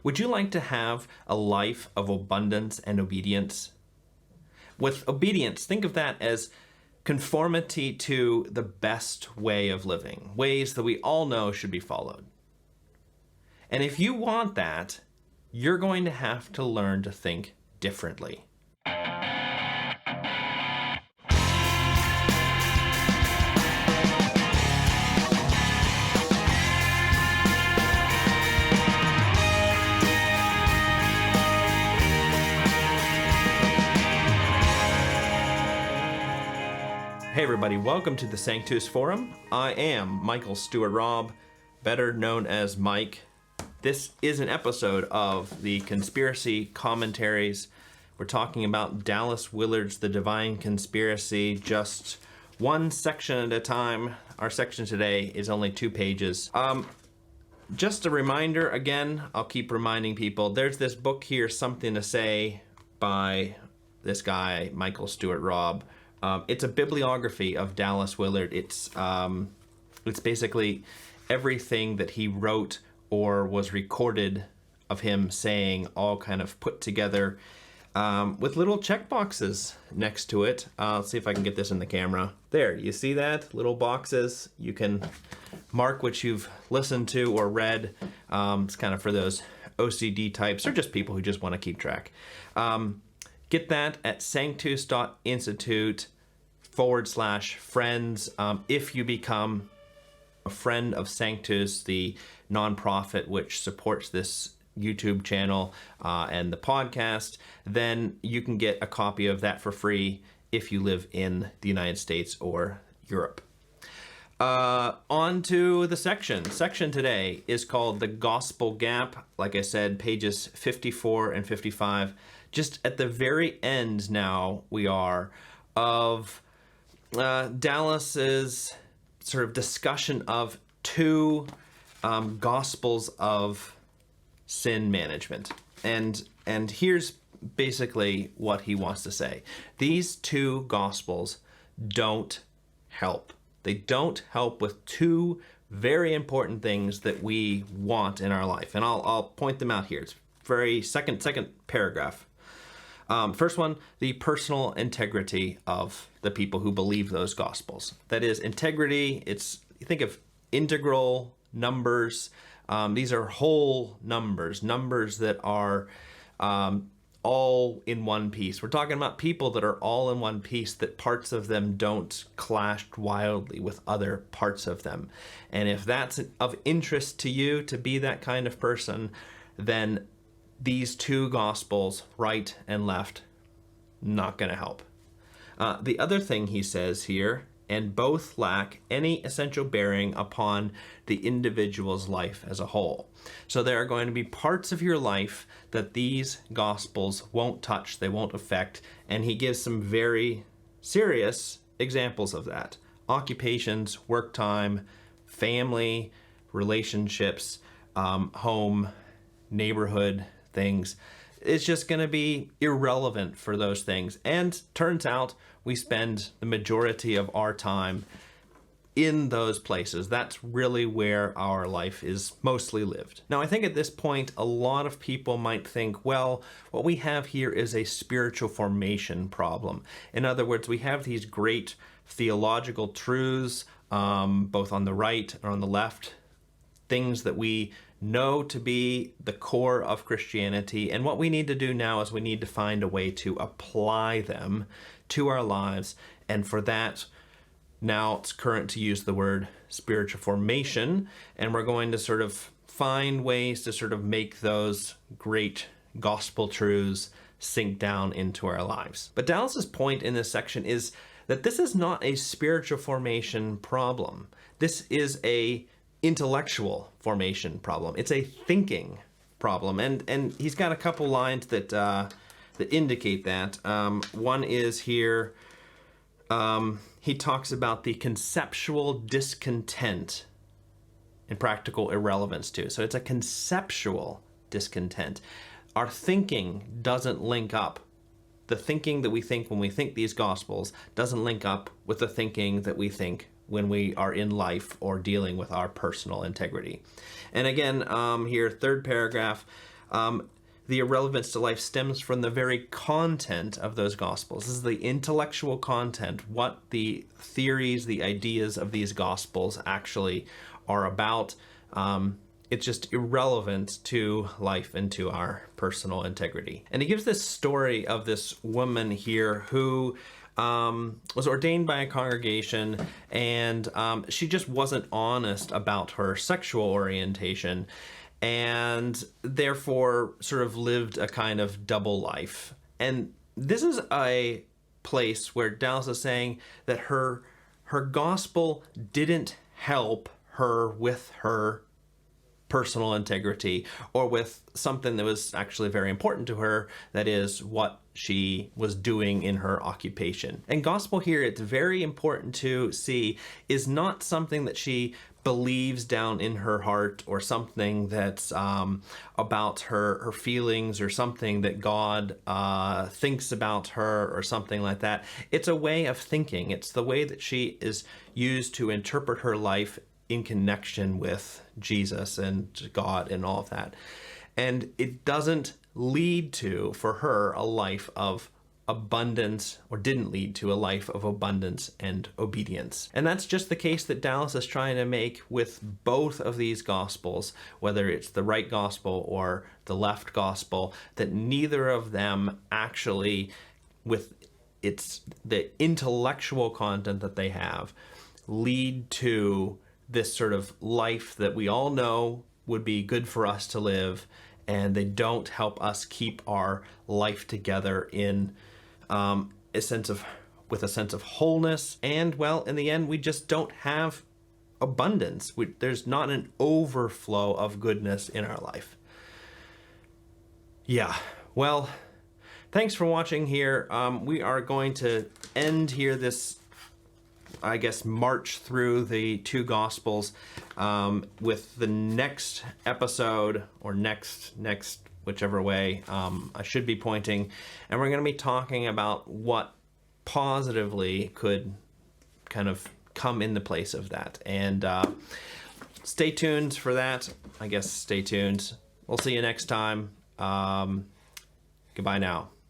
Would you like to have a life of abundance and obedience? With obedience, think of that as conformity to the best way of living, ways that we all know should be followed. And if you want that, you're going to have to learn to think differently. Hey everybody, welcome to the Sanctus Forum. I am Michael Stewart Robb, better known as Mike. This is an episode of the Conspiracy Commentaries. We're talking about Dallas Willard's The Divine Conspiracy, just one section at a time. Our section today is only 2 pages. Just a reminder, again, I'll keep reminding people, there's this book here, Something to Say, by this guy, Michael Stewart Robb. It's a bibliography of Dallas Willard. It's basically everything that he wrote or was recorded of him saying, all kind of put together with little check boxes next to it. Let's see if I can get this in the camera. There, you see that? Little boxes. You can mark what you've listened to or read. It's kind of for those OCD types or just people who just want to keep track. Get that at sanctus.institute/friends. If you become a friend of Sanctus, the nonprofit which supports this YouTube channel and the podcast, then you can get a copy of that for free if you live in the United States or Europe. On to the section. Section today is called The Gospel Gap. Like I said, pages 54 and 55. Just at the very end now we are of Dallas's sort of discussion of 2 gospels of sin management. And here's basically what he wants to say. These 2 gospels don't help. They don't help with 2 very important things that we want in our life. And I'll point them out here. It's very second paragraph. First one, the personal integrity of the people who believe those gospels. That is, integrity, you think of integral numbers. These are whole numbers that are all in one piece. We're talking about people that are all in one piece, that parts of them don't clash wildly with other parts of them. And if that's of interest to you to be that kind of person, then these 2 gospels, right and left, not going to help. The other thing he says here, and both lack any essential bearing upon the individual's life as a whole. So there are going to be parts of your life that these gospels won't touch, they won't affect, and he gives some very serious examples of that. Occupations, work time, family, relationships, home, neighborhood, things. It's just going to be irrelevant for those things. And turns out we spend the majority of our time in those places. That's really where our life is mostly lived. Now, I think at this point, a lot of people might think, well, what we have here is a spiritual formation problem. In other words, we have these great theological truths, both on the right or on the left, things that we know to be the core of Christianity, and what we need to do now is we need to find a way to apply them to our lives, and for that, now it's current to use the word spiritual formation, and we're going to sort of find ways to sort of make those great gospel truths sink down into our lives. But Dallas's point in this section is that this is not a spiritual formation problem. This is a intellectual formation problem. It's a thinking problem, and he's got a couple lines that indicate that. One is here. He talks about the conceptual discontent and practical irrelevance too. So it's a conceptual discontent. Our thinking doesn't link up. The thinking that we think when we think these gospels doesn't link up with the thinking that we think when we are in life or dealing with our personal integrity. And again, here, 3rd paragraph, the irrelevance to life stems from the very content of those gospels. This is the intellectual content, what the theories, the ideas of these gospels actually are about. It's just irrelevant to life and to our personal integrity. And he gives this story of this woman here who was ordained by a congregation, and she just wasn't honest about her sexual orientation, and therefore sort of lived a kind of double life. And this is a place where Dallas is saying that her gospel didn't help her with her personal integrity, or with something that was actually very important to her, that is what she was doing in her occupation. And gospel here, it's very important to see, is not something that she believes down in her heart, or something that's about her feelings, or something that God thinks about her, or something like that. It's a way of thinking. It's the way that she is used to interpret her life in connection with Jesus and God and all of that. And it doesn't lead to, for her, a life of abundance, or didn't lead to a life of abundance and obedience. And that's just the case that Dallas is trying to make with both of these gospels, whether it's the right gospel or the left gospel, that neither of them actually, with the intellectual content that they have, lead to this sort of life that we all know would be good for us to live, and they don't help us keep our life together in a sense of wholeness. And, well, in the end, we just don't have abundance. There's not an overflow of goodness in our life. Yeah, well, thanks for watching here. We are going to end here this, I guess, march through the two gospels with the next episode, or next whichever way I should be pointing, and we're going to be talking about what positively could kind of come in the place of that. And stay tuned for that. I guess stay tuned. We'll see you next time. Goodbye now.